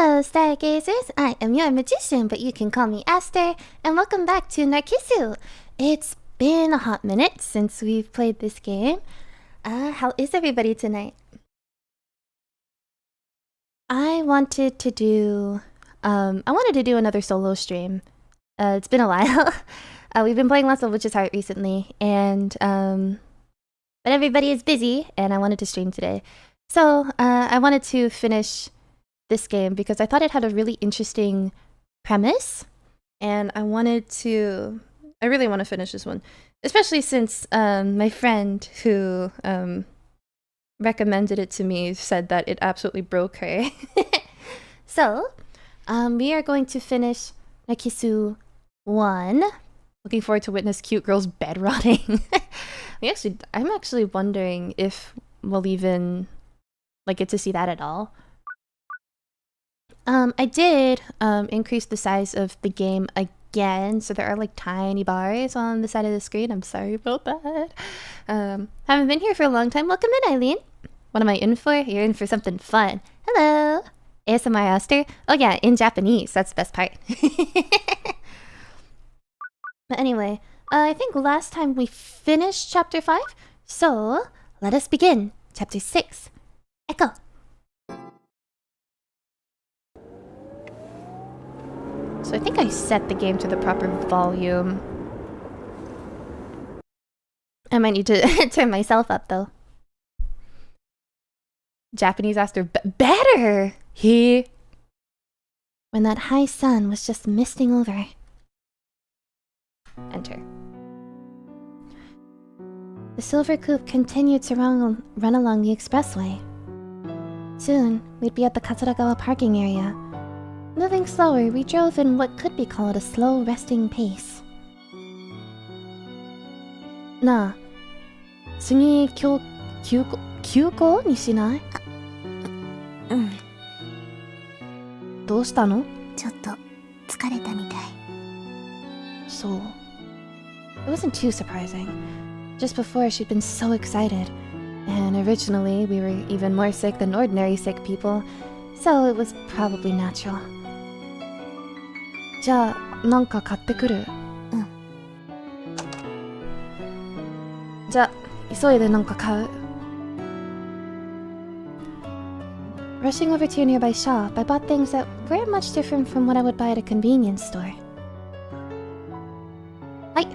Hello, stargazers! I am your magician, but you can call me Aster, and welcome back to Narcissu! It's been a hot minute since we've played this game. How is everybody tonight? I wanted to do another solo stream. It's been a while. We've been playing lots of Witch's Heart recently, and but everybody is busy, and I wanted to stream today. So I wanted to finish this game because I thought it had a really interesting premise, and I really want to finish this one, especially since my friend who recommended it to me said that it absolutely broke her. So we are going to finish Narcissu 1. Looking forward to witness cute girls bed rotting. I'm actually wondering if we'll even get to see that at all. I did increase the size of the game again, so there are tiny bars on the side of the screen. I'm sorry about that. Haven't been here for a long time. Welcome in, Eileen. What am I in for? You're in for something fun. Hello. ASMR Aster? Oh yeah, in Japanese. That's the best part. But anyway, I think last time we finished chapter 5, so let us begin. Chapter 6. Echo. So I think I set the game to the proper volume. I might need to turn myself up though. Japanese Aster better! When that high sun was just misting over. Enter. The silver coupe continued to run along the expressway. Soon, we'd be at the Katsuragawa parking area. Moving slower, we drove in what could be called a slow, resting pace. Na, tsugi kyūko ni shinai? どうしたの? ちょっと疲れたみたい。 So, it wasn't too surprising. Just before, she'd been so excited. And originally, we were even more sick than ordinary sick people, so it was probably natural. じゃあ、なんか買ってくる。じゃあ、急いでなんか買う。Rushing over to a nearby shop, I bought things that weren't much different from what I would buy at a convenience store. はい、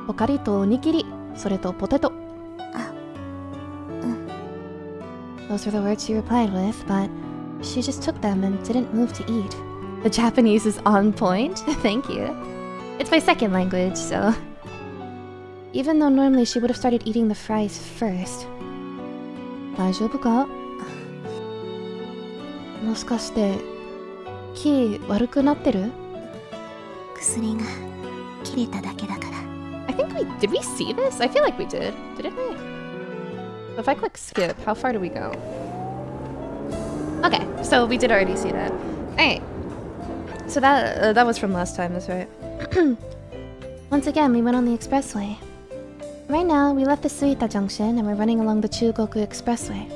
ポカリとおにぎり、それとポテト。Those were the words she replied with, but she just took them and didn't move to eat. The Japanese is on point. Thank you. It's my second language, so... Even though normally she would have started eating the fries first. 大丈夫か? もしかして、気悪くなってる? 薬が切れただけだから。 I think did we see this? I feel like we didn't we? If I click skip, how far do we go? Okay, so we did already see that. Alright. So that was from last time, that's right. Once again, we went on the expressway. Right now, we left the Suita Junction and we're running along the Chugoku Expressway.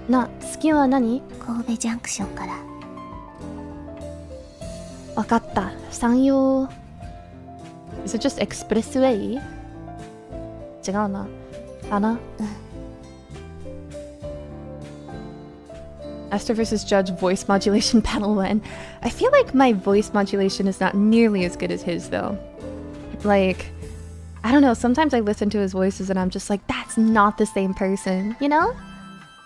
Na, tsuki wa nani? 神戸ジャンクションから。 Wakatta. Sanyo. Is it just expressway? 違うな。だな。Aster vs. Judge voice modulation panel 1. I feel like my voice modulation is not nearly as good as his though. I don't know, sometimes I listen to his voices and I'm just like, that's not the same person, you know?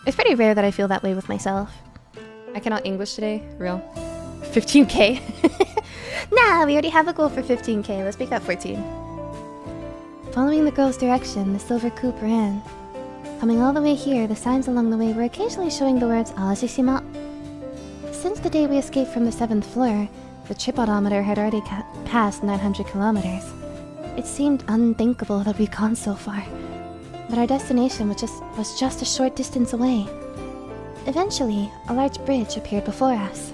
It's pretty rare that I feel that way with myself. I cannot English today, real. 15k? Nah, we already have a goal for 15k, let's make that 14. Following the girl's direction, the silver coupe ran. Coming all the way here, the signs along the way were occasionally showing the words Ajishima. Since the day we escaped from the 7th floor, the trip odometer had already passed 900 kilometers. It seemed unthinkable that we'd gone so far, but our destination was just a short distance away. Eventually, a large bridge appeared before us.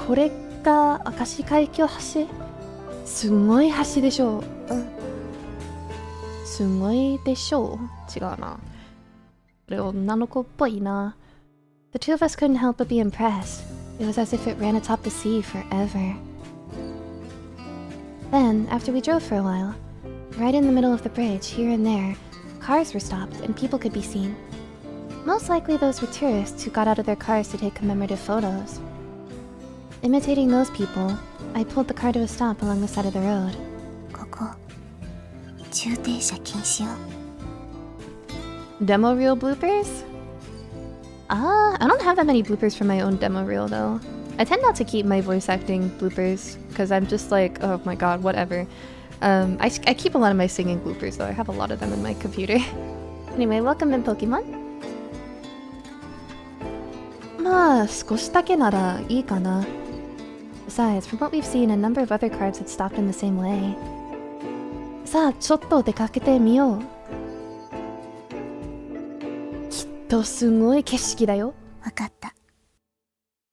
これが明石海峡橋? すごい橋でしょう。すごいでしょう。違うな。これ女の子っぽいな。The two of us couldn't help but be impressed. It was as if it ran atop the sea forever. Then, after we drove for a while, right in the middle of the bridge, here and there, cars were stopped and people could be seen. Most likely those were tourists who got out of their cars to take commemorative photos. Imitating those people, I pulled the car to a stop along the side of the road. ここ駐停車禁止よ。 Demo reel bloopers? I don't have that many bloopers for my own demo reel though. I tend not to keep my voice acting bloopers because I'm just like, oh my god, whatever. I keep a lot of my singing bloopers though. I have a lot of them in my computer. Anyway, welcome in Pokemon. まあ、少しだけならいいかな. Besides, from what we've seen, a number of other cards had stopped in the same way. さあ、ちょっと出かけてみよう。きっとすごい景色だよ。わかった。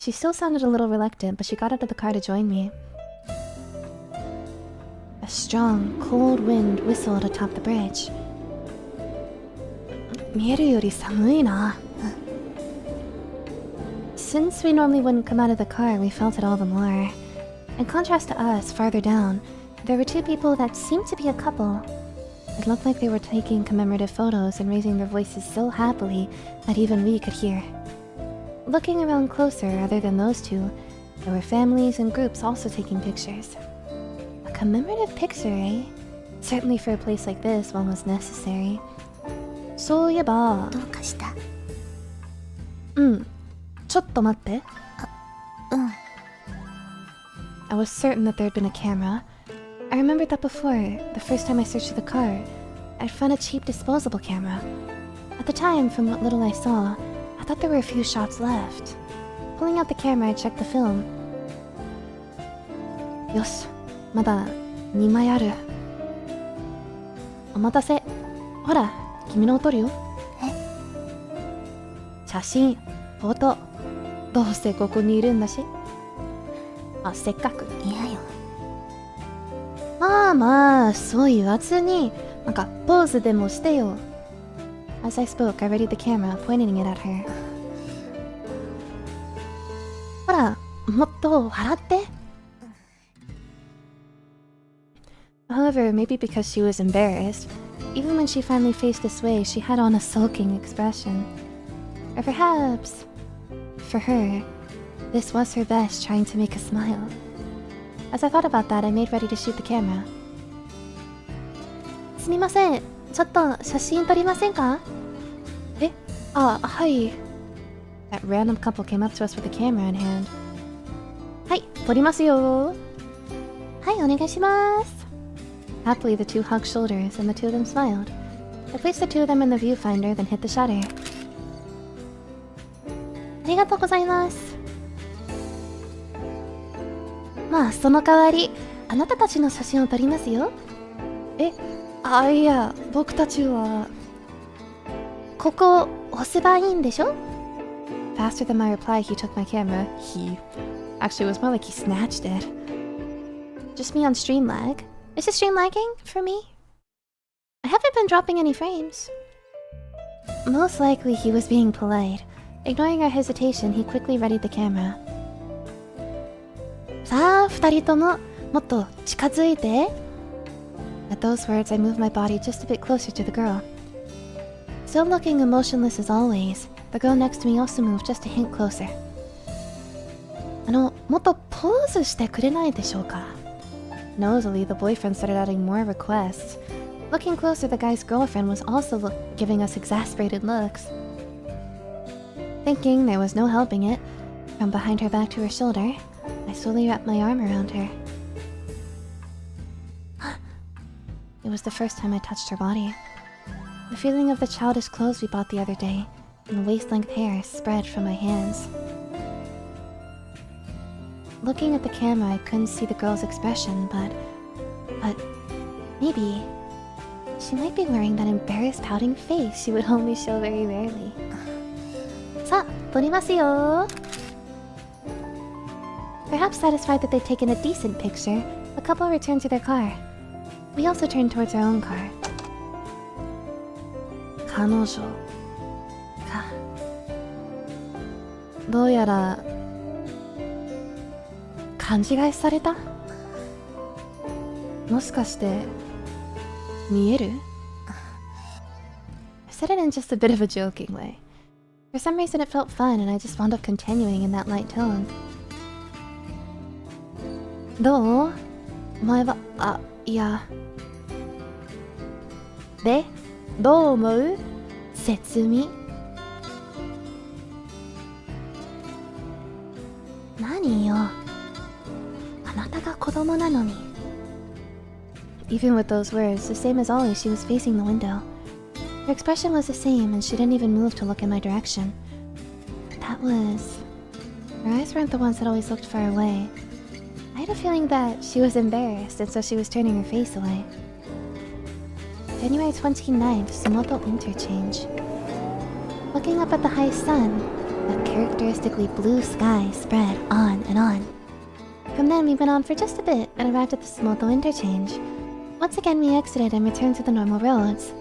She still sounded a little reluctant, but she got out of the car to join me. A strong, cold wind whistled atop the bridge. 見えるより寒いな。Since we normally wouldn't come out of the car, we felt it all the more. In contrast to us, farther down, there were two people that seemed to be a couple. It looked like they were taking commemorative photos and raising their voices so happily that even we could hear. Looking around closer, other than those two, there were families and groups also taking pictures. A commemorative picture, eh? Certainly for a place like this, one was necessary. そういえば、どうかした？ちょっと待って。I was certain that there had been a camera. I remembered that before, the first time I searched the car, I'd found a cheap disposable camera. At the time, from what little I saw, I thought there were a few shots left. Pulling out the camera, I checked the film. よし、まだ2枚ある。お待たせ。ほら、君のを撮るよ。写真、フォト。どうせここにいるんだし。せっかく。嫌よ。まあまあ、そう言わずに、なんかポーズでもしてよ。As I spoke, I readied the camera, pointing it at her. ほら、もっと笑って。However, maybe because she was embarrassed, even when she finally faced this way, she had on a sulking expression. Or perhaps, for her, this was her best trying to make a smile. As I thought about that, I made ready to shoot the camera. すみません、ちょっと写真撮りませんか？はい。That random couple came up to us with a camera in hand. はい、撮りますよ。はい、お願いします。Happily, the two hugged shoulders, and the two of them smiled. I placed the two of them in the viewfinder, then hit the shutter. ありがとうございます。まあ、その代わり、あなたたちの写真を撮りますよ。いや、僕たちは。ここ、押せばいいんでしょ？ Faster than my reply, he took my camera. Actually, it was more like he snatched it. Just me on stream lag. Is the stream lagging for me? I haven't been dropping any frames. Most likely he was being polite. Ignoring our hesitation, he quickly readied the camera. さあ、二人とも、もっと近づいて。At those words, I moved my body just a bit closer to the girl. Still looking emotionless as always, the girl next to me also moved just a hint closer. もっとポーズしてくれないでしょうか? Nosily, the boyfriend started adding more requests. Looking closer, the guy's girlfriend was also giving us exasperated looks. Thinking there was no helping it, from behind her back to her shoulder, I slowly wrapped my arm around her. It was the first time I touched her body. The feeling of the childish clothes we bought the other day, and the waist-length hair spread from my hands. Looking at the camera, I couldn't see the girl's expression, but maybe she might be wearing that embarrassed pouting face she would only show very rarely. さあ、撮りますよ. Perhaps satisfied that they'd taken a decent picture, the couple returned to their car. We also turned towards our own car. 彼女か。どうやら勘違いされた？もしかして見える？ I said it in just a bit of a joking way. For some reason it felt fun and I just wound up continuing in that light tone. どう？お前は、いや。で、どう思う？説明。何よ。あなたが子供なのに。Even with those words, the same as always, she was facing the window. Her expression was the same, and she didn't even move to look in my direction. That was... Her eyes weren't the ones that always looked far away. I had a feeling that she was embarrassed, and so she was turning her face away. January 29th, Sumoto Interchange. Looking up at the high sun, the characteristically blue sky spread on and on. From then we went on for just a bit and arrived at the Sumoto Interchange. Once again we exited and returned to the normal roads.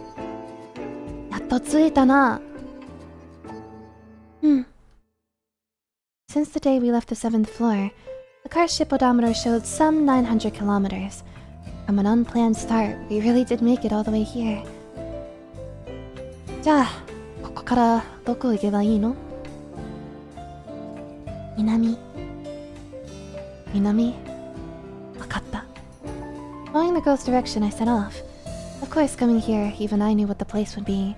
やっと着いたな。Since the day we left the 7th floor, the car's ship odometer showed some 900 kilometers. From an unplanned start, we really did make it all the way here. じゃあ、ここからどこ行けばいいの？南。南？わかった。Following the girl's direction, I set off. Of course, coming here, even I knew what the place would be.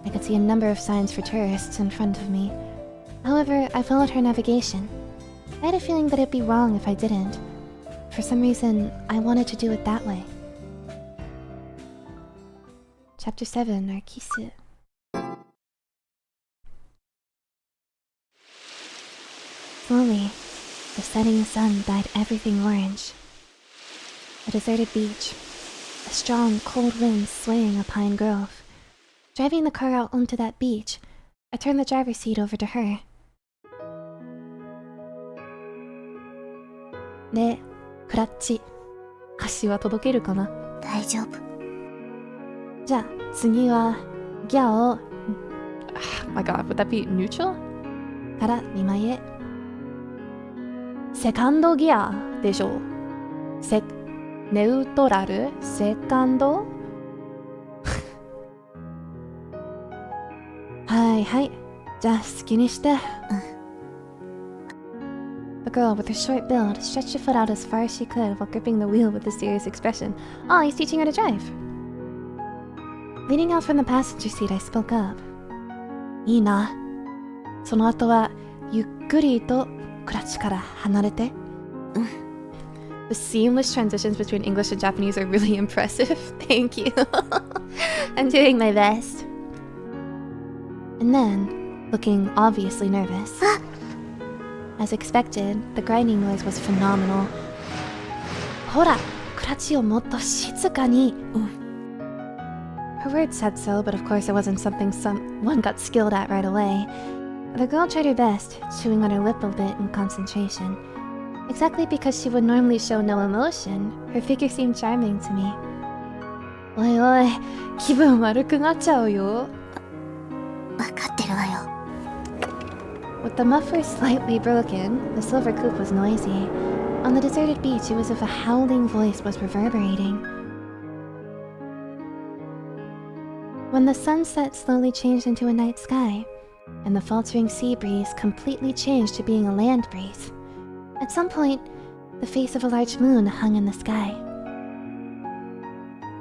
I could see a number of signs for tourists in front of me. However, I followed her navigation. I had a feeling that it'd be wrong if I didn't. For some reason, I wanted to do it that way. Chapter 7, Narcissu. Slowly, the setting sun dyed everything orange. A deserted beach. A strong, cold wind swaying a pine grove. Driving the car out onto that beach, I turned the driver's seat over to her. で、クラッチ。橋は届けるかな？大丈夫。じゃあ、次は、ギアを... My god, would that be neutral? から2枚へ。セカンドギアでしょう。ネウトラル？セカンド？はいはい。じゃあ好きにして。The girl with her short build stretched her foot out as far as she could while gripping the wheel with a serious expression. Oh, he's teaching her to drive. Leaning out from the passenger seat, I spoke up. いいな。その後はゆっくりとクラッチから離れて。The seamless transitions between English and Japanese are really impressive. Thank you. I'm doing my best. And then, looking obviously nervous. As expected, the grinding noise was phenomenal. ほら、クラッチをもっと静かに。Her words said so, but of course it wasn't something someone got skilled at right away. The girl tried her best, chewing on her lip a bit in concentration. Exactly because she would normally show no emotion, her figure seemed charming to me. おいおい、気分悪くなっちゃうよ。わかってるわよ。With the muffler slightly broken, the silver coupe was noisy. On the deserted beach, it was as if a howling voice was reverberating. When the sunset slowly changed into a night sky, and the faltering sea breeze completely changed to being a land breeze, at some point, the face of a large moon hung in the sky.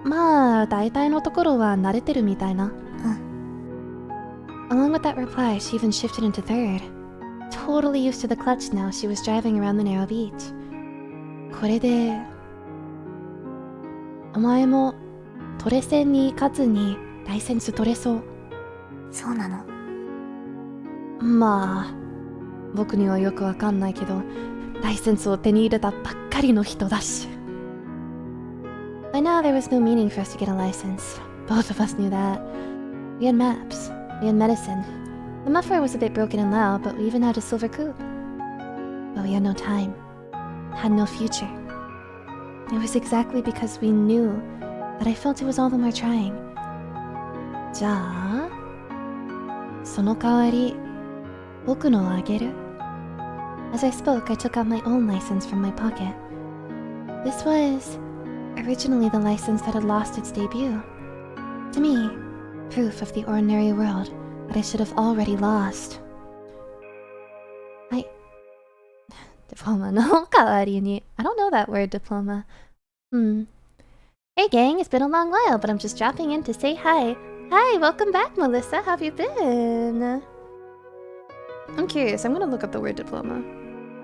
まあ、大体のところは慣れてるみたいな。Along with that reply, she even shifted into third. Totally used to the clutch now, she was driving around the narrow beach. これで... お前もトレセンに勝つにライセンス取れそう。そうなの。まあ、僕にはよくわかんないけど、ライセンスを手に入れたばっかりの人だし。By now there was no meaning for us to get a license. Both of us knew that. We had maps. We had medicine. The muffler was a bit broken and loud, but we even had a silver coupe. But we had no time. Had no future. It was exactly because we knew that I felt it was all the more trying. じゃあ、その代わり、僕のをあげる。As I spoke, I took out my own license from my pocket. This was originally the license that had lost its debut. To me, proof of the ordinary world that I should have already lost. Diploma no kawari ni. I don't know that word, diploma. Hey gang, it's been a long while, but I'm just dropping in to say hi. Hi, welcome back, Melissa. How have you been? I'm curious, I'm gonna look up the word diploma.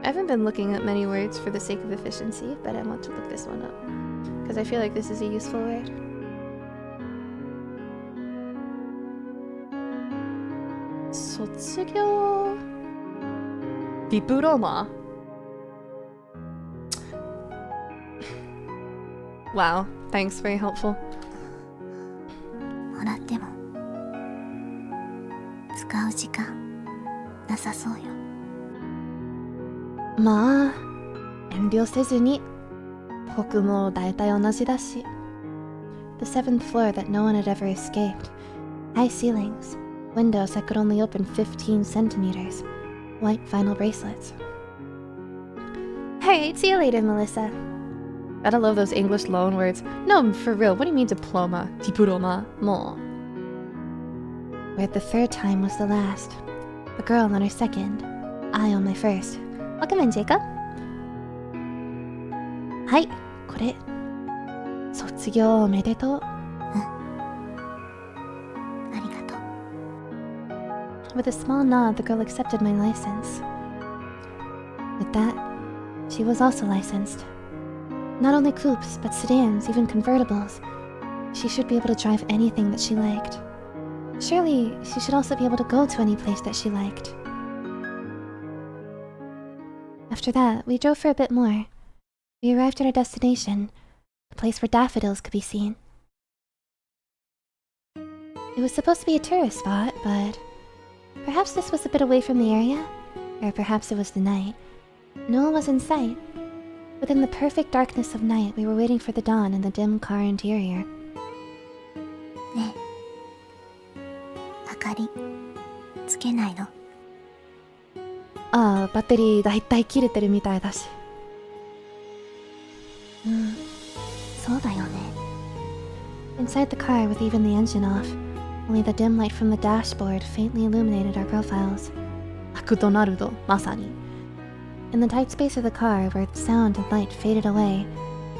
I haven't been looking up many words for the sake of efficiency, but I want to look this one up. Because I feel like this is a useful word. Sotsugyou diploma. Wow, thanks, very helpful. もらっても使う時間なさそうよ。まあ、遠慮せずに。僕も大体同じだし。The seventh floor that no one had ever escaped. High ceilings, windows that could only open 15 centimeters, white vinyl bracelets. Alright, see you later, Melissa. Gotta love those English loan words. No, for real, what do you mean diploma? Diploma? Mo. Where the third time was the last. The girl on her second, I on my first. Welcome in, Jacob. Hi, これ。卒業おめでとう。ありがとう。 With a small nod, the girl accepted my license. With that, she was also licensed. Not only coupes, but sedans, even convertibles. She should be able to drive anything that she liked. Surely, she should also be able to go to any place that she liked. After that, we drove for a bit more. We arrived at our destination, a place where daffodils could be seen. It was supposed to be a tourist spot, but perhaps this was a bit away from the area, or perhaps it was the night. No one was in sight. Within the perfect darkness of night, we were waiting for the dawn in the dim car interior. ねえ、明かりつけないの？ああ、バッテリーだいたい切れてるみたいだし。そうだよね。 Inside the car, with even the engine off, only the dim light from the dashboard faintly illuminated our profiles. マクドナルド、まさに。In the tight space of the car, where sound and light faded away,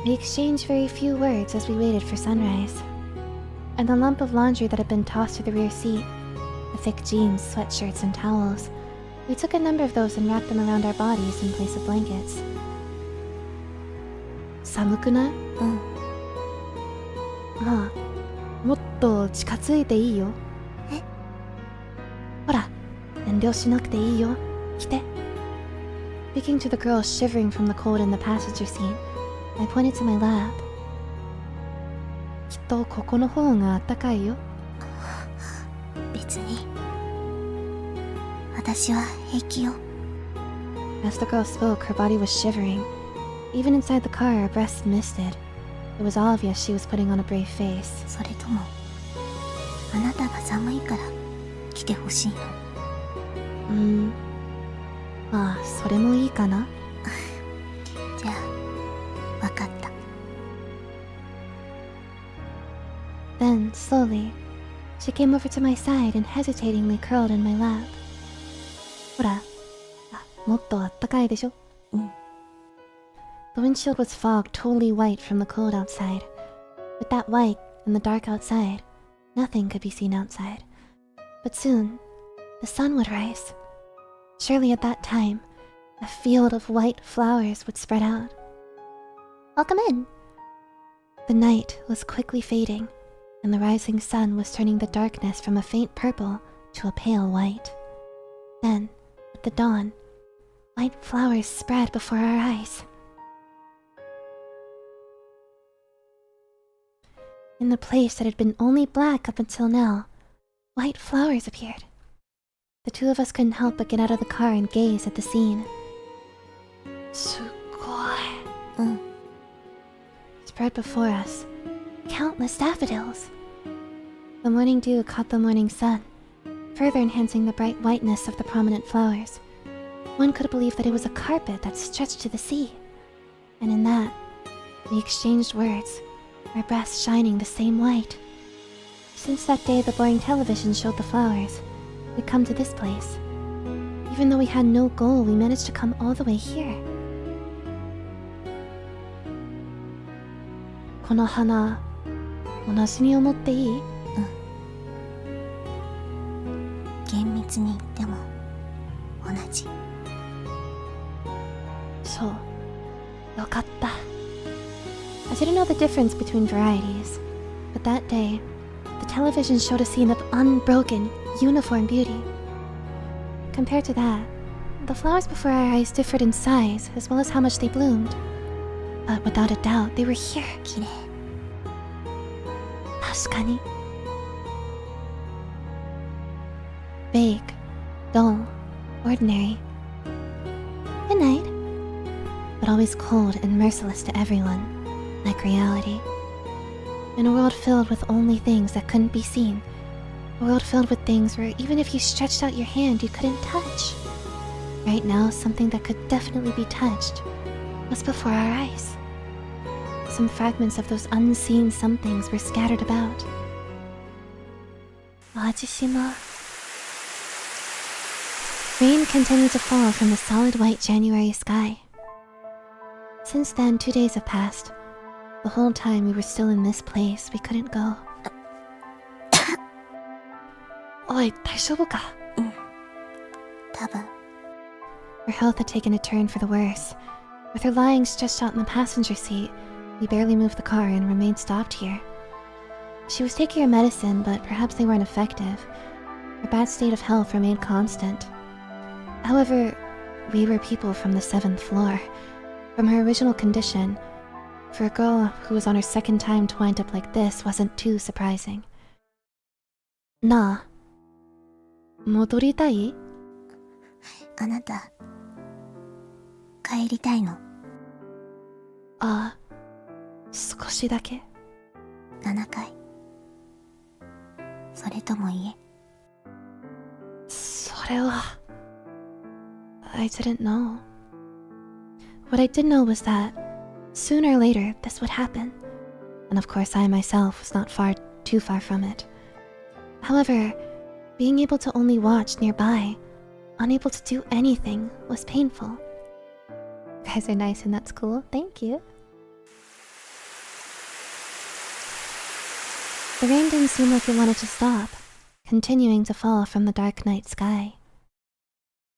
we exchanged very few words as we waited for sunrise. And the lump of laundry that had been tossed to the rear seat, the thick jeans, sweatshirts, and towels, we took a number of those and wrapped them around our bodies in place of blankets. 寒くない？まあ、もっと近づいていいよ。え？ほら、遠慮しなくていいよ。来て。Speaking to the girl shivering from the cold in the passenger seat, I pointed to my lab. きっとここの方が暖かいよ。別に。私は平気よ。As the girl spoke, her body was shivering. Even inside the car, her breasts misted. It was obvious she was putting on a brave face. それともあなたが寒いから来てほしいの？まあ、それもいいかな。じゃあ、わかった。Then, slowly, she came over to my side and hesitatingly curled in my lap. ほら、もっとあったかいでしょ？The windshield was fog totally white from the cold outside. With that white and the dark outside, nothing could be seen outside. But soon, the sun would rise. Surely at that time, a field of white flowers would spread out. Welcome in! The night was quickly fading, and the rising sun was turning the darkness from a faint purple to a pale white. Then, at the dawn, white flowers spread before our eyes. In the place that had been only black up until now, white flowers appeared. The two of us couldn't help but get out of the car and gaze at the scene. すごい。Spread before us, countless daffodils. The morning dew caught the morning sun, further enhancing the bright whiteness of the prominent flowers. One could believe that it was a carpet that stretched to the sea. And in that, we exchanged words, our breaths shining the same white. Since that day the boring television showed the flowers, we'd come to this place. Even though we had no goal, we managed to come all the way here. この花、同じに思っていい？厳密に言っても同じ。そう、よかった。I didn't know the difference between varieties, but that day, the television showed a scene of unbroken, uniform beauty. Compared to that, the flowers before our eyes differed in size as well as how much they bloomed. But without a doubt, they were here. 綺麗。確かに。Vague, dull, ordinary. Good night. But always cold and merciless to everyone, like reality. In a world filled with only things that couldn't be seen. A world filled with things where even if you stretched out your hand, you couldn't touch. Right now, something that could definitely be touched was before our eyes. Some fragments of those unseen somethings were scattered about. Wajishima. Rain continued to fall from the solid white January sky. Since then, 2 days have passed. The whole time we were still in this place, we couldn't go. Oi, 大丈夫か? 多分。Her health had taken a turn for the worse. With her lying stretched out in the passenger seat, we barely moved the car and remained stopped here. She was taking her medicine, but perhaps they weren't effective. Her bad state of health remained constant. However, we were people from the 7th floor. From her original condition, for a girl who was on her second time to wind up like this wasn't too surprising. Na. 戻りたい? あなた、帰りたいの？あ、少しだけ。7回。それとも家？それは... I didn't know. What I did know was that sooner or later this would happen, and of course I myself was not too far from it. However, being able to only watch nearby, unable to do anything, was painful. You guys are nice and that's cool, thank you. The rain didn't seem like it wanted to stop, continuing to fall from the dark night sky.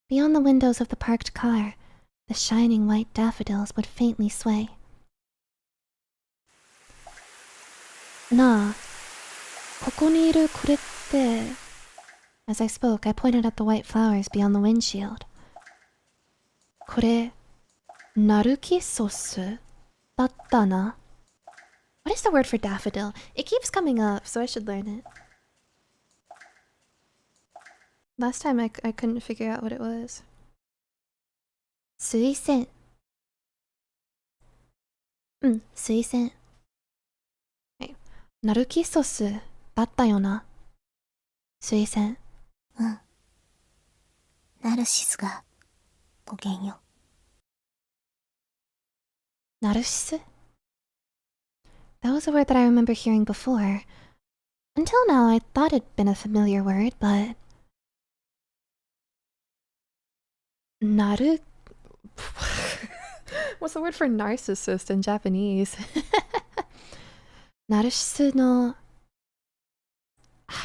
Beyond the windows of the parked car, the shining white daffodils would faintly sway. Na, ここにいるこれって... As I spoke, I pointed at the white flowers beyond the windshield. これ、ナルキソスだったな? What is the word for daffodil? It keeps coming up, so I should learn it. Last time I couldn't figure out what it was. 水仙. 水仙. Okay. ナルキソスだったよな? 水仙. ナルシスが語源よ。Narcissu? That was a word that I remember hearing before. Until now, I thought it'd been a familiar word, but... What's the word for narcissist in Japanese? Narcissu no...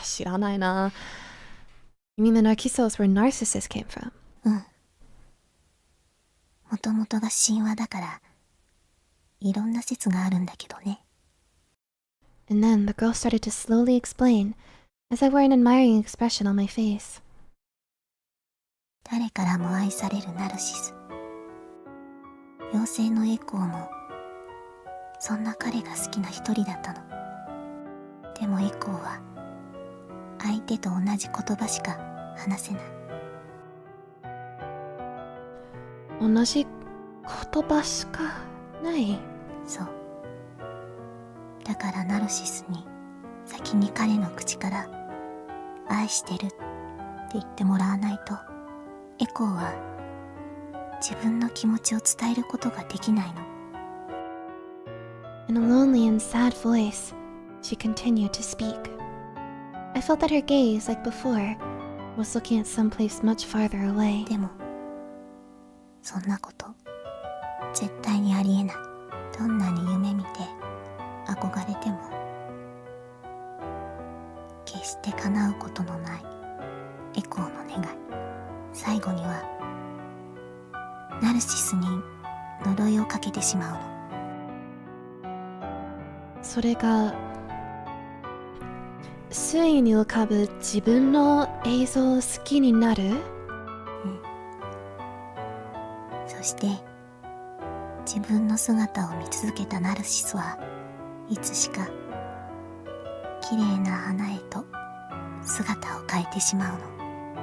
知らないな. You mean the Narcissus where Narcissus came from? もともとが神話だから、いろんな説があるんだけどね。And then the girl started to slowly explain, as I wore an admiring expression on my face. 誰からも愛されるナルシス。妖精のエコーも、そんな彼が好きな一人だったの。でもエコーは、相手と同じ言葉しか話せない。同じ言葉しかない。そう。だからナルシスに先に彼の口から愛してるって言ってもらわないと、エコーは自分の気持ちを伝えることができないの。 In a lonely and sad voice, she continued to speak. I felt that her gaze, like before, was looking at someplace much farther away. でもそんなこと絶対にありえない。どんなに夢見て憧れても決して叶うことのないエコーの願い。最後にはナルシスに呪いをかけてしまうの。それが周囲に浮かぶ自分の映像を好きになる？そして自分の姿を見続けたナルシスはいつしか綺麗な花へと姿を変えてしまうの。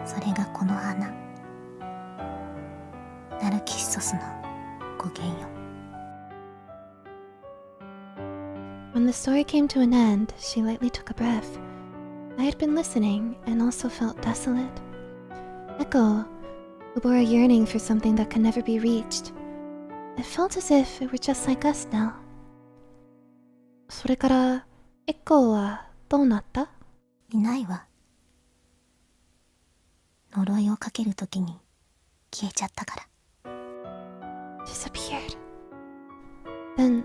それがこの花、ナルキッソスの語源よ。 When the story came to an end, she lightly took a breath. I had been listening and also felt desolate. Echo, who bore a yearning for something that can never be reached. It felt as if it were just like us now. それからエコはどうなった？いないわ。呪いをかけるときに消えちゃったから。 Disappeared. Then,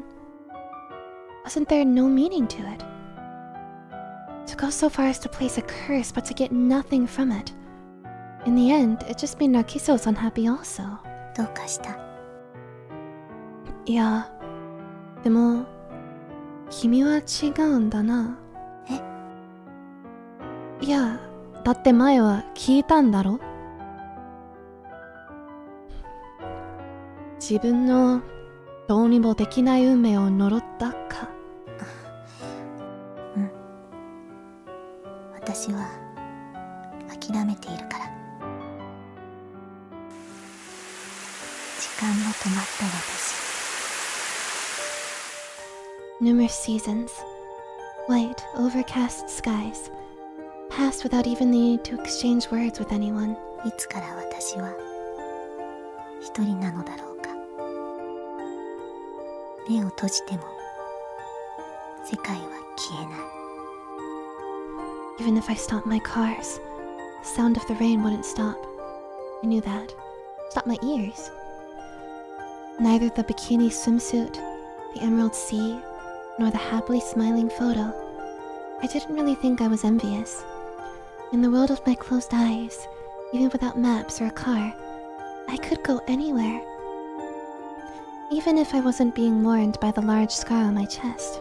wasn't there no meaning to it? To go so far as to place a curse, but to get nothing from it. In the end, it just made Narcissu unhappy also. どうかした？いや、でも、君は違うんだな。え？いや、だって前は聞いたんだろ？自分のどうにもできない運命を呪ったか。うん。私は諦めているから。時間の止まった私。Numerous seasons, white, overcast skies, passed without even the need to exchange words with anyone. いつから私は一人なのだろうか。目を閉じても世界は消えない。 Even if I stopped my cars, the sound of the rain wouldn't stop. I knew that. Stopped my ears. Neither the bikini swimsuit, the emerald sea, nor the happily smiling photo. I didn't really think I was envious. In the world of my closed eyes, even without maps or a car, I could go anywhere. Even if I wasn't being warned by the large scar on my chest.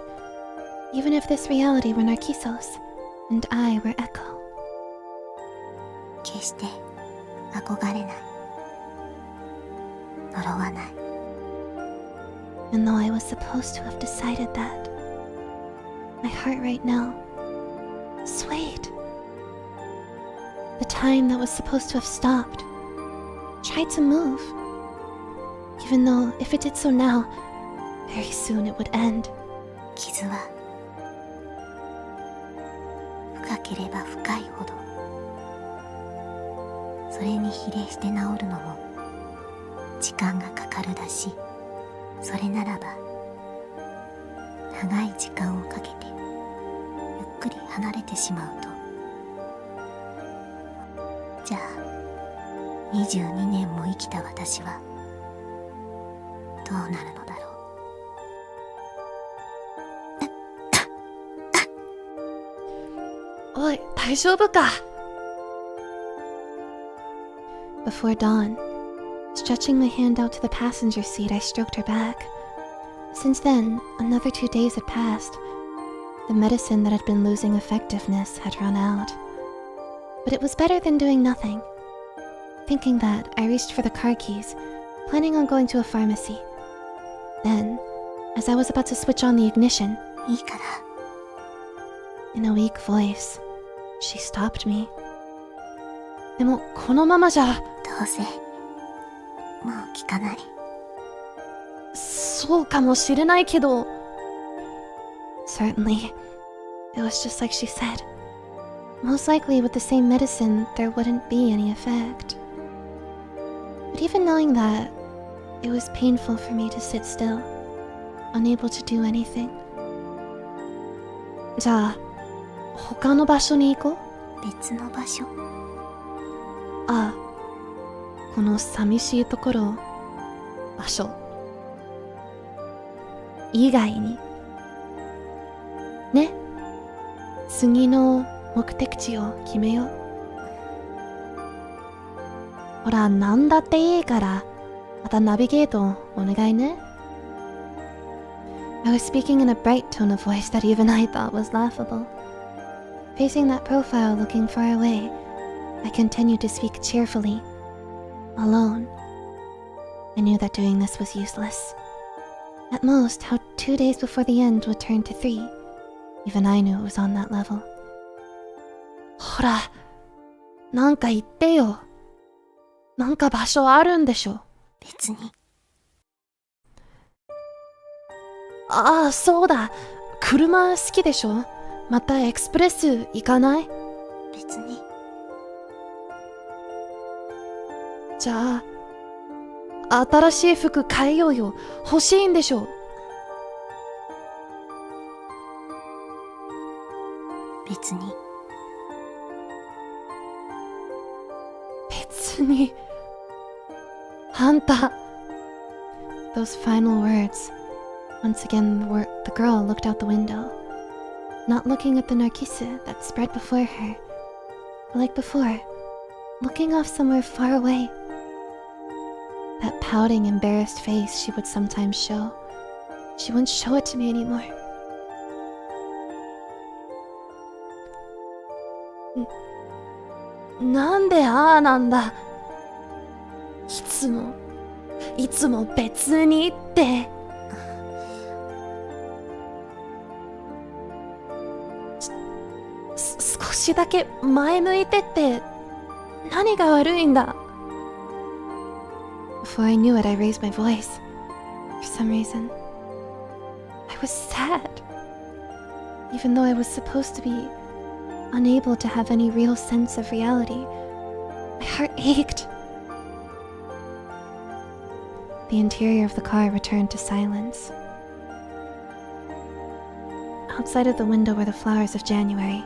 Even if this reality were Narcissus, and I were Echo. 決して憧れない。呪わない。And though I was supposed to have decided that, my heart right now swayed. The time that was supposed to have stopped tried to move. Even though if it did so now, very soon it would end. 傷は深ければ深いほどそれに比例して治るのも時間がかかるだし、それならば長い時間をかけてゆっくり離れてしまうと、じゃあ22年も生きた私はどうなるのだろう。おい、大丈夫か? Before dawn, stretching my hand out to the passenger seat, I stroked her back. Since then, another 2 days had passed. The medicine that had been losing effectiveness had run out. But it was better than doing nothing. Thinking that, I reached for the car keys, planning on going to a pharmacy. Then, as I was about to switch on the ignition, いいから。 in a weak voice, she stopped me. でも、このままじゃ。どうせもう聞かない。そうかもしれないけど。Certainly, it was just like she said. Most likely with the same medicine, there wouldn't be any effect. But even knowing that, It was painful for me to sit still, unable to do anything. じゃあ、他の場所に行こう。別の場所。ああ、この寂しいところ、場所以外に。ね、次の目的地を決めよう。ほら、なんだっていいから、またナビゲートお願いね。I was speaking in a bright tone of voice that even I thought was laughable. Facing that profile looking far away, I continued to speak cheerfully, alone. I knew that doing this was useless. At most, how 2 days before the end would turn to 3. Even I knew it was on that level. ほら、なんか言ってよ。なんか場所あるんでしょ。別に。ああ、そうだ。車好きでしょ。またエクスプレス行かない？別に。じゃあ、新しい服買えようよ。欲しいんでしょ。別に。別に。あんた。Those final words. Once again, the girl looked out the window, not looking at the Narcissu that spread before her, but like before, looking off somewhere far away. That pouting, embarrassed face she would sometimes show. She wouldn't show it to me anymore.なんでああなんだ。いつも別にって。少しだけ前向いてって何が悪いんだ。Before I knew it, I raised my voice. For some reason, I was sad. Even though I was supposed to be unable to have any real sense of reality, my heart ached. The interior of the car returned to silence. Outside of the window were the flowers of January,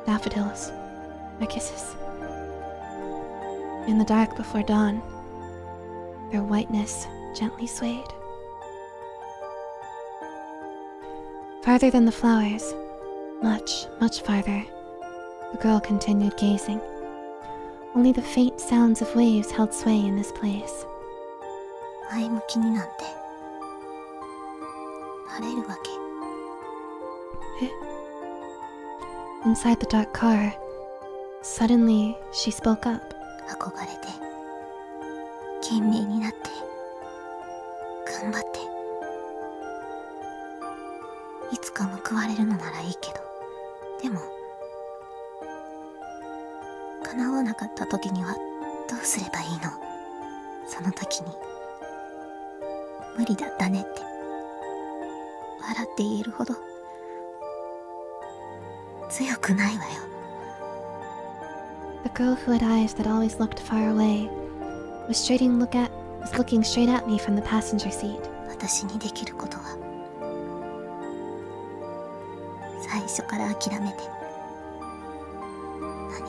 daffodils, narcissus. In the dark before dawn, their whiteness gently swayed. Farther than the flowers, much, much farther, the girl continued gazing. Only the faint sounds of waves held sway in this place. 前向きになんてなれるわけ。Inside the dark car, suddenly she spoke up. 憧れて懸命になって頑張っていつか報われるのならいいけど、でも叶わなかった時にはどうすればいいの。その時に無理だったねって笑って言えるほど強くないわよ。The girl who had eyes that always looked far away was looking straight at me from the passenger seat. 私にできることは最初から諦めて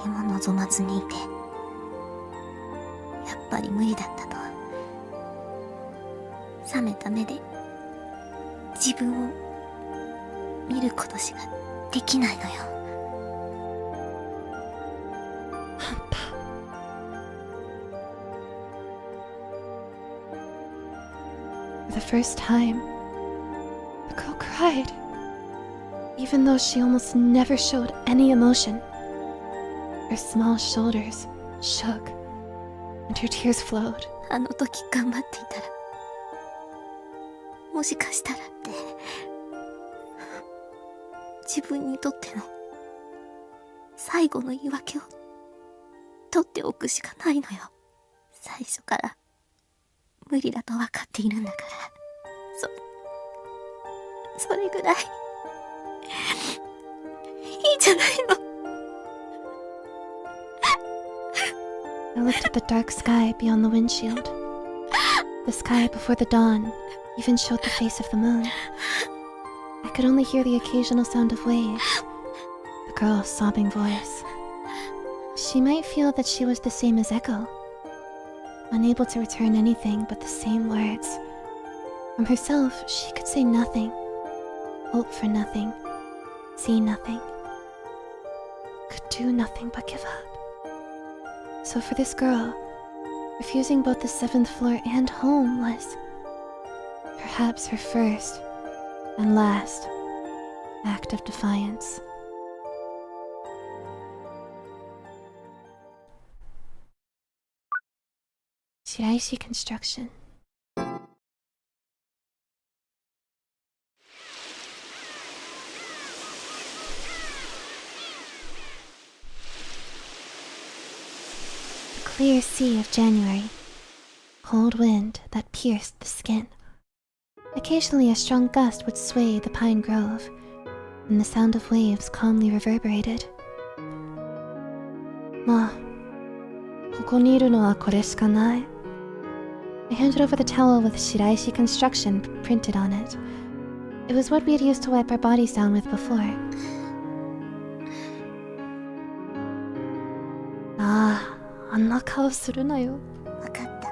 何も望まずにいて、やっぱり無理だったと冷めた目で自分を見ることしかできないのよ。あんた。For the first time, the girl cried, even though she almost never showed any emotion. Her small shoulders shook, and her tears flowed. あの時頑張っていたら、もしかしたらって自分にとっての最後の言い訳を取っておくしかないのよ。最初から無理だと分かっているんだから、それぐらいいいじゃないの。I looked at the dark sky beyond the windshield. The sky before the dawn even showed the face of the moon. I could only hear the occasional sound of waves, the girl's sobbing voice. She might feel that she was the same as Echo, unable to return anything but the same words. From herself, she could say nothing, hope for nothing, see nothing, could do nothing but give up. So for this girl, refusing both the 7th floor and home was perhaps her first and last act of defiance. Shiraishi construction. The clear sea of January, cold wind that pierced the skin. Occasionally a strong gust would sway the pine grove, and the sound of waves calmly reverberated. Ma, ここにいるのはこれしかない. I handed over the towel with Shiraishi construction printed on it. It was what we had used to wipe our bodies down with before. Ah, あんな顔するなよ. わかった。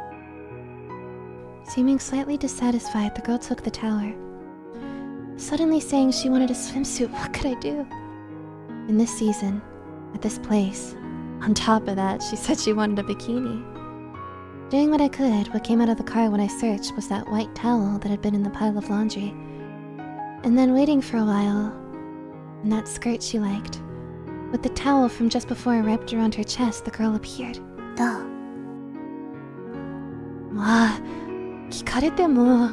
Seeming slightly dissatisfied, the girl took the tower. Suddenly saying she wanted a swimsuit, what could I do? In this season, at this place. On top of that, she said she wanted a bikini. Doing what I could, what came out of the car when I searched was that white towel that had been in the pile of laundry. And then waiting for a while, and that skirt she liked. With the towel from just before wrapped around her chest, the girl appeared. どう？まあ、聞かれても。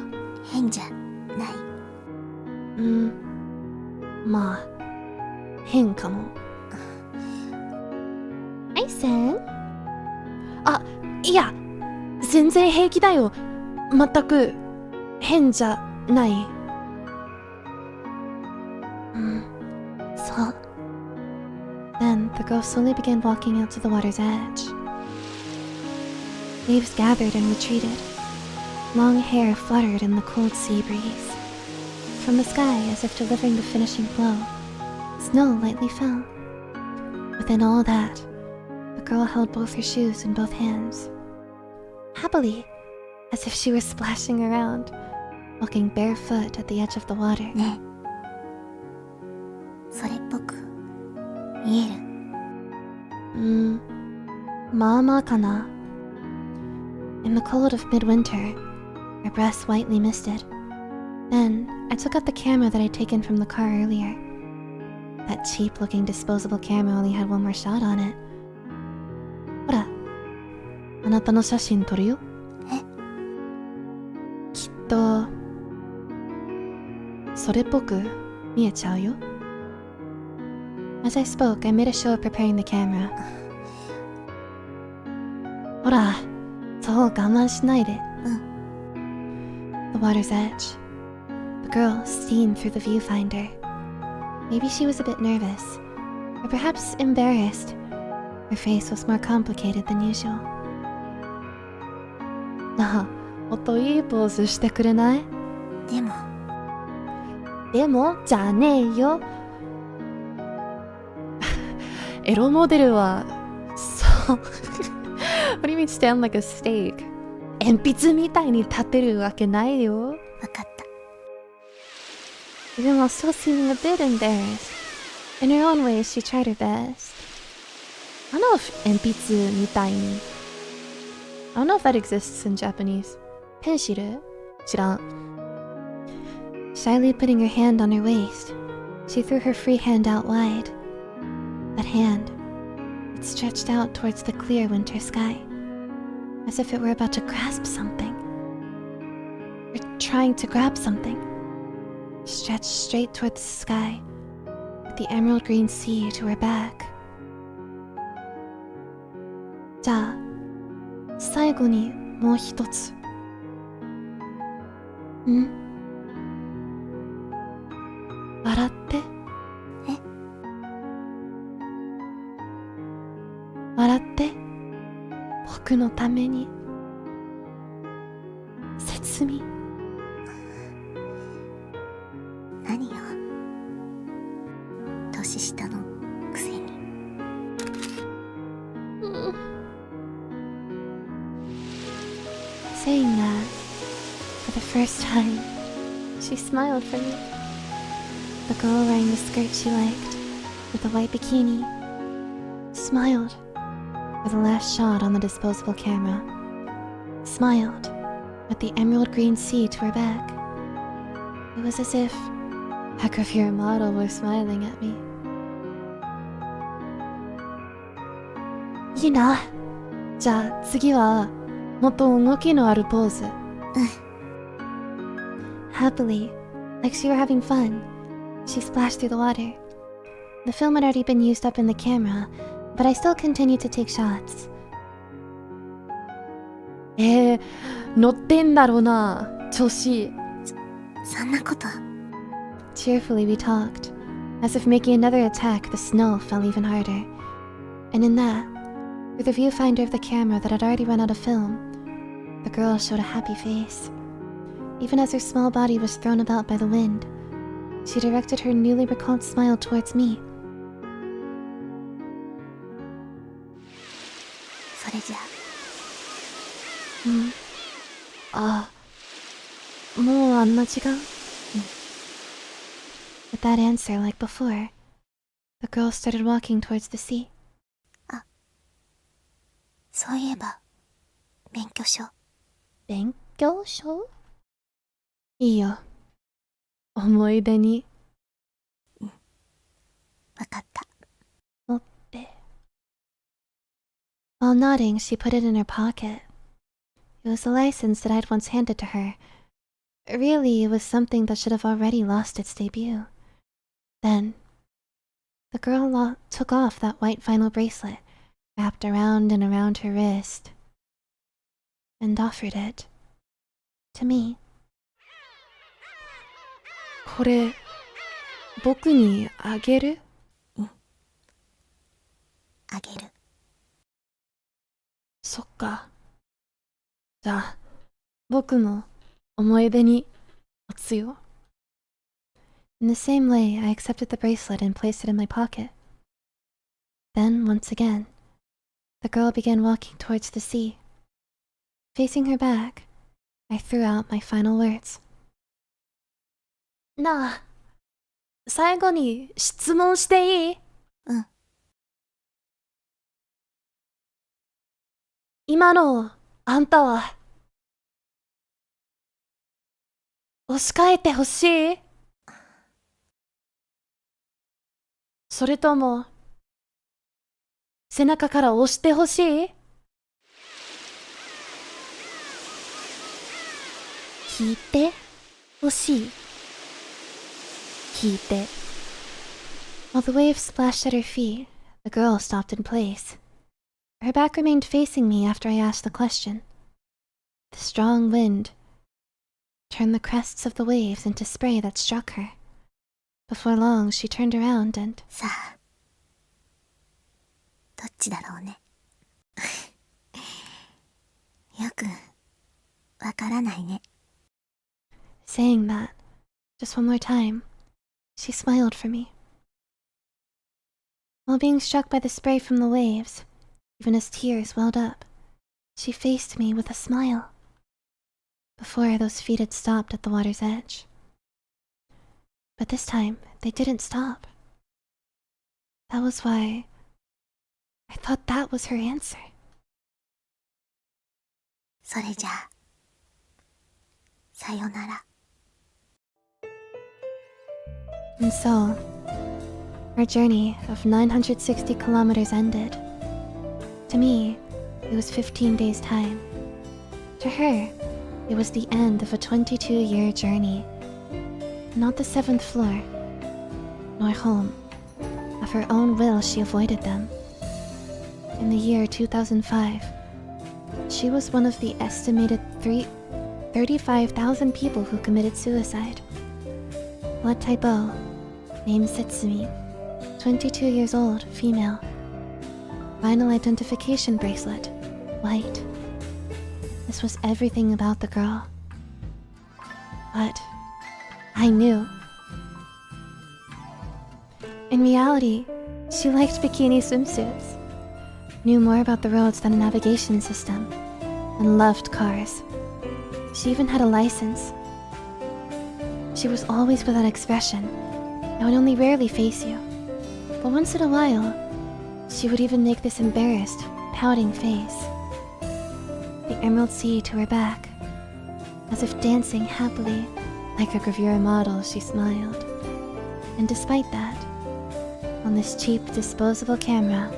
変じゃない。まあ、変かも。I said? あ、いや、全然平気だよ。全く変じゃない。そう。Then the girl slowly began walking out to the water's edge. Waves gathered and retreated. Long hair fluttered in the cold sea breeze. From the sky, as if delivering the finishing blow, snow lightly fell. Within all that, the girl held both her shoes in both hands. Happily, as if she were splashing around, walking barefoot at the edge of the water. ねえ、それっぽく見える？まあまあかな。In the cold of midwinter, her breasts whitely misted. Then, I took out the camera that I'd taken from the car earlier. That cheap-looking disposable camera only had one more shot on it. ほら、あなたの写真撮るよ。え？きっと、それっぽく見えちゃうよ。As I spoke, I made a show of preparing the camera. ほら、そう我慢しないで。The water's edge. The girl steamed through the viewfinder. Maybe she was a bit nervous, or perhaps embarrassed. Her face was more complicated than usual. なあ、もっといいポーズしてくれない？でもじゃねえよ。エロモデルは、そう。What do you mean stand like a steak? 鉛筆みたいに立てるわけないよ。わかった。Even while still feeling a bit embarrassed. In her own way, she tried her best. I don't know if 鉛筆みたいに. I don't know if that exists in Japanese. ペンシル? 知らん. Shyly putting her hand on her waist, she threw her free hand out wide. That hand, it stretched out towards the clear winter sky, as if it were about to grasp something. Or trying to grab something. Stretched straight towards the sky, with the emerald green sea to her back. じゃあ、最後にもう一つ。笑って。え？笑って。僕のために。Setsumi. 何よ、年下のくせに。Saying that, for the first time, she smiled for me. The girl wearing the skirt she liked, with the white bikini, smiled for the last shot on the disposable camera. Smiled with the emerald green sea to her back. It was as if a gravure model were smiling at me. いいな。じゃあ次はもっと動きのあるポーズ。Happily, like she were having fun, she splashed through the water. The film had already been used up in the camera, but I still continued to take shots. 乗ってんだろうな、調子。そんなこと。Cheerfully we talked, as if making another attack, the snow fell even harder. And in that, through the viewfinder of the camera that had already run out of film, the girl showed a happy face. Even as her small body was thrown about by the wind, she directed her newly recalled smile towards me. それじゃあ。もうあんな違う？With that answer, like before, the girl started walking towards the sea. そういえば、免許証。勉強書？いいよ。思い出に。わかった。持って。While nodding, she put it in her pocket. It was a license that I'd once handed to her. Really, it was something that should have already lost its debut. Then, the girl took off that white vinyl bracelet, wrapped around and around her wrist, and offered it to me. これ、僕にあげる？あげる。そっか。じゃあ、僕も思い出に持つよ。In the same way, I accepted the bracelet and placed it in my pocket. Then, once again, the girl began walking towards the sea. Facing her back, I threw out my final words. なあ、最後に質問していい？今のあんたは押し返ってほしい？それとも背中から押してほしい？聞いてほしい。聞いて。While the waves splashed at her feet, the girl stopped in place. Her back remained facing me after I asked the question. The strong wind turned the crests of the waves into spray that struck her. Before long, she turned around and... さあ、どっちだろうね。よくわからないね。Saying that, just one more time, she smiled for me. While being struck by the spray from the waves, even as tears welled up, she faced me with a smile. Before, those feet had stopped at the water's edge. But this time, they didn't stop. That was why I thought that was her answer. それじゃあ、さよなら。And so, our journey of 960 kilometers ended. To me, it was 15 days' time. To her, it was the end of a 22-year journey. Not the 7th floor, nor home. Of her own will, she avoided them. In the year 2005, she was one of the estimated 35,000 people who committed suicide. Blood type O, name Setsumi, 22 years old, female. Vinyl identification bracelet, white. This was everything about the girl. But I knew. In reality, she liked bikini swimsuits, knew more about the roads than a navigation system, and loved cars. She even had a license. She was always without expression and would only rarely face you. But once in a while, she would even make this embarrassed, pouting face. The emerald sea to her back. As if dancing happily, like a gravure model, she smiled. And despite that, on this cheap, disposable camera,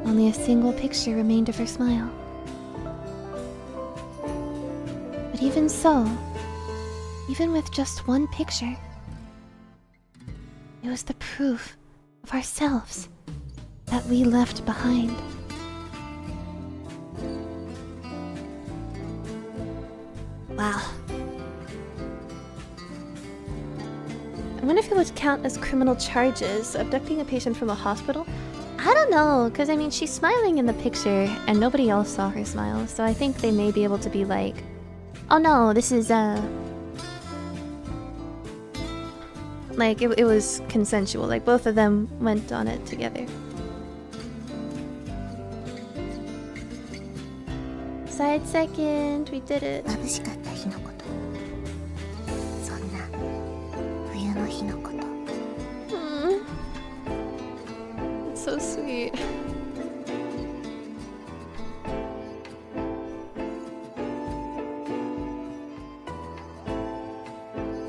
only a single picture remained of her smile. But even so, even with just one picture, it was the proof of ourselves that we left behind. Wow. I wonder if it would count as criminal charges, abducting a patient from a hospital? I don't know, because I mean, she's smiling in the picture and nobody else saw her smile, so I think they may be able to be like, oh no, this is like, it was consensual, like both of them went on it together. Side second, we did it. 眩しかった日のこと、そんな冬の日のこと。It's so sweet.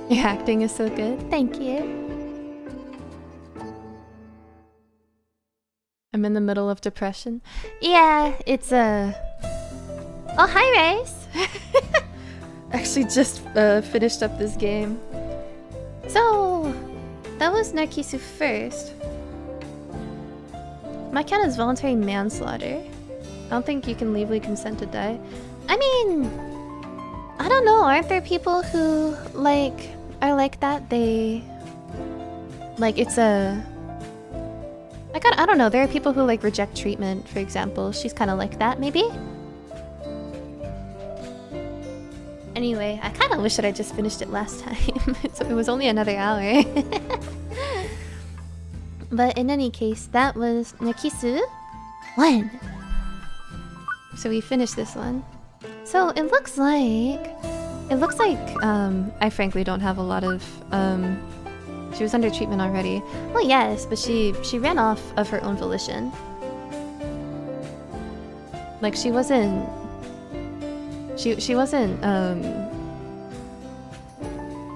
Your acting is so good. Thank you. I'm in the middle of depression. Yeah, it's a... Oh, hi, Race! Actually just finished up this game. So, that was Narcissu first. Might count as voluntary manslaughter. I don't think you can legally consent to die. I mean, I don't know, aren't there people who, like, are like that? They... Like, it's a... I don't know, there are people who, like, reject treatment, for example. She's kind of like that, maybe? Anyway, I kind of wish that I just finished it last time. So it was only another hour. But in any case, that was Narcissu 1. So we finished this one. So it looks like... I frankly don't have a lot of... She was under treatment already. Well, yes, but she ran off of her own volition. Like, she wasn't... She wasn't,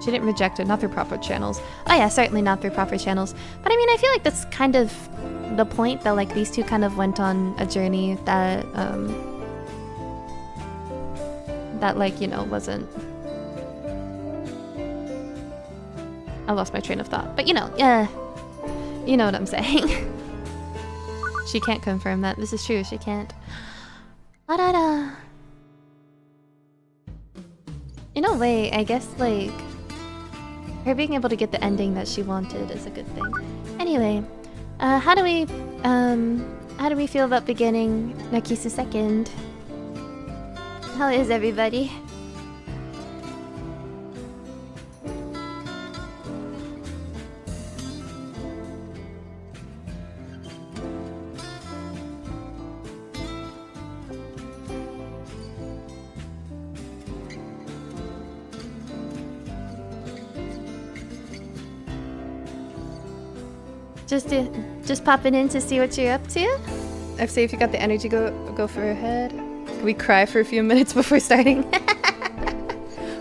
she didn't reject it, not through proper channels. Oh yeah, certainly not through proper channels. But I mean, I feel like that's kind of the point, that like these two kind of went on a journey that, that like, you know, wasn't... I lost my train of thought, but you know, you know what I'm saying. She can't confirm that. This is true, she can't. Da-da-da. In a way, I guess, like, her being able to get the ending that she wanted is a good thing. Anyway, how do we feel about beginning Narcissu second? How is everybody? Just popping in to see what you're up to. I've saved if you got the energy, go for ahead. Can we cry for a few minutes before starting?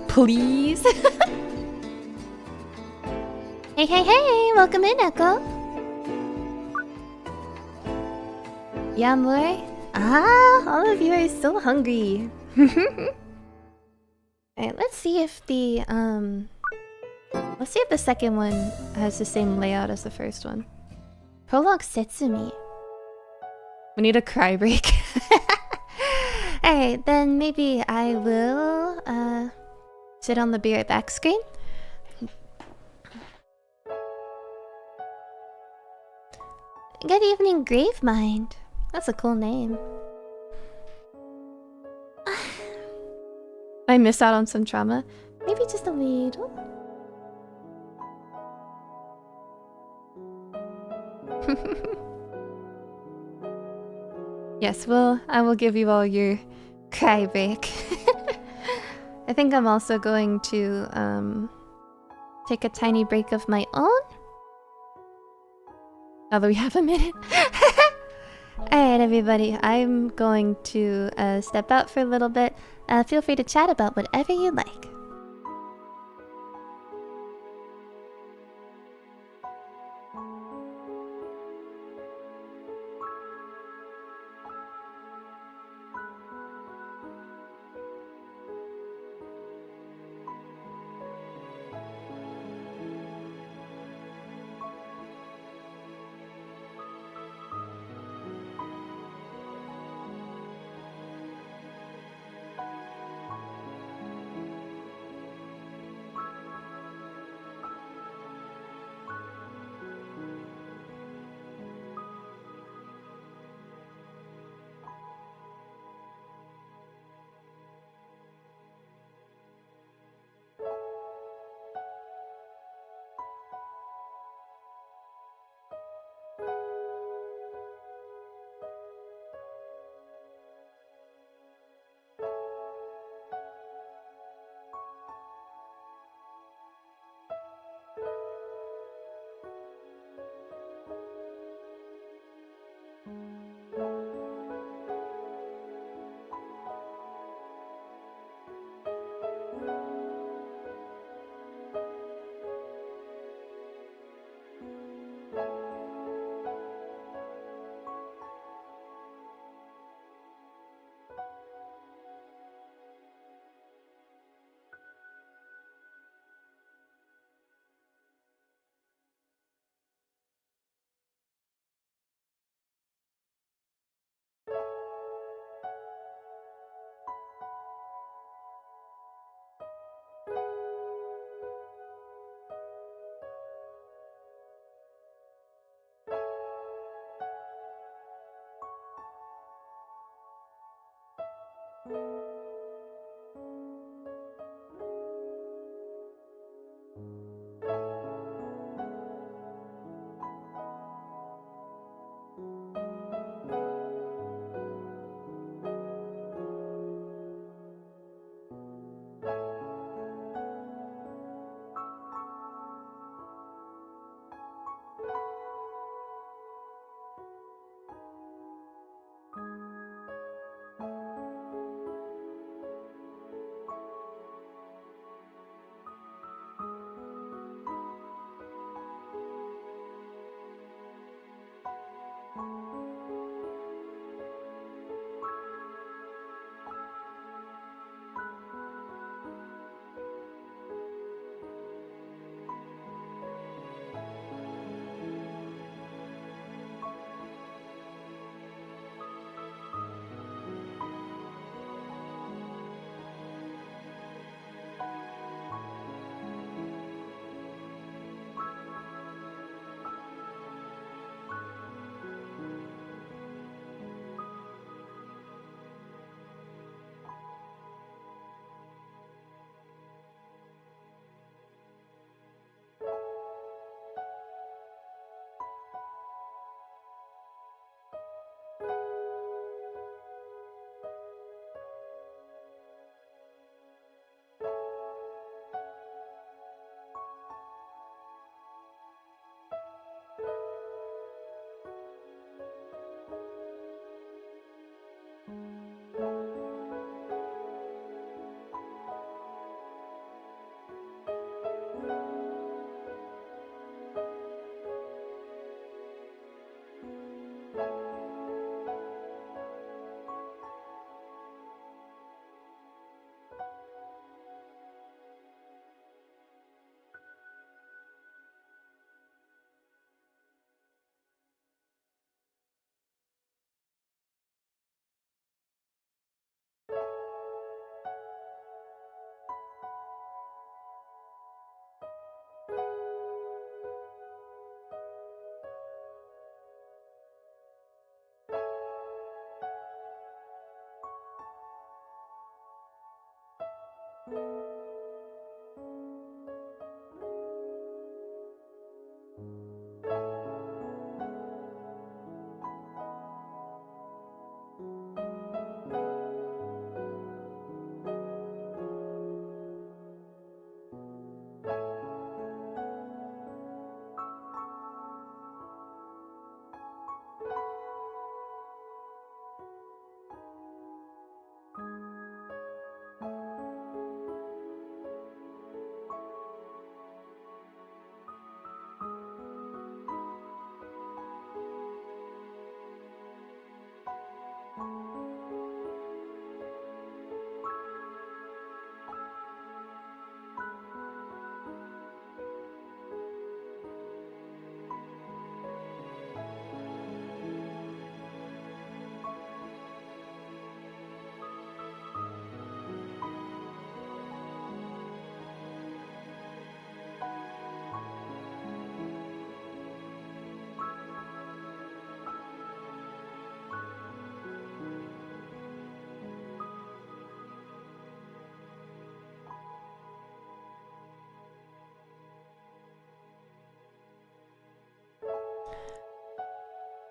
Please. Hey, welcome in, Echo. Yeah, more? Ah, all of you are so hungry. Alright, let's see if the second one has the same layout as the first one. Prologue Setsumi. We need a cry break. Alright, then maybe I will sit on the be right back screen. Good evening, Gravemind. That's a cool name. I miss out on some trauma. Maybe just a little. Yes, well, I will give you all your cry break. I think I'm also going to take a tiny break of my own. Although we have a minute. Alright, everybody, I'm going to step out for a little bit. Feel free to chat about whatever you like.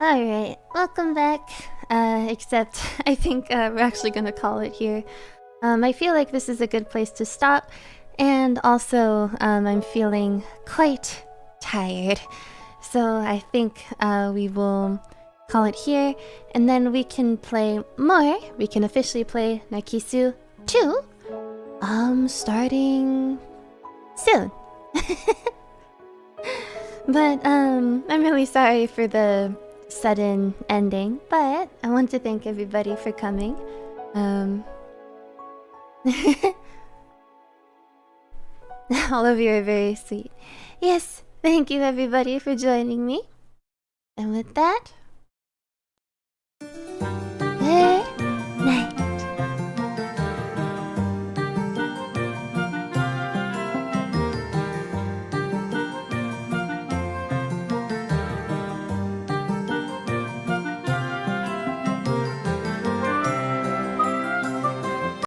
Alright, welcome back. Except I think we're actually gonna call it here. I feel like this is a good place to stop, and also I'm feeling quite tired. So I think we will call it here, and then we can play more. We can officially play Narcissu 2, starting soon. But I'm really sorry for the sudden ending, but I want to thank everybody for coming. All of you are very sweet. Yes, thank you everybody for joining me. And with that,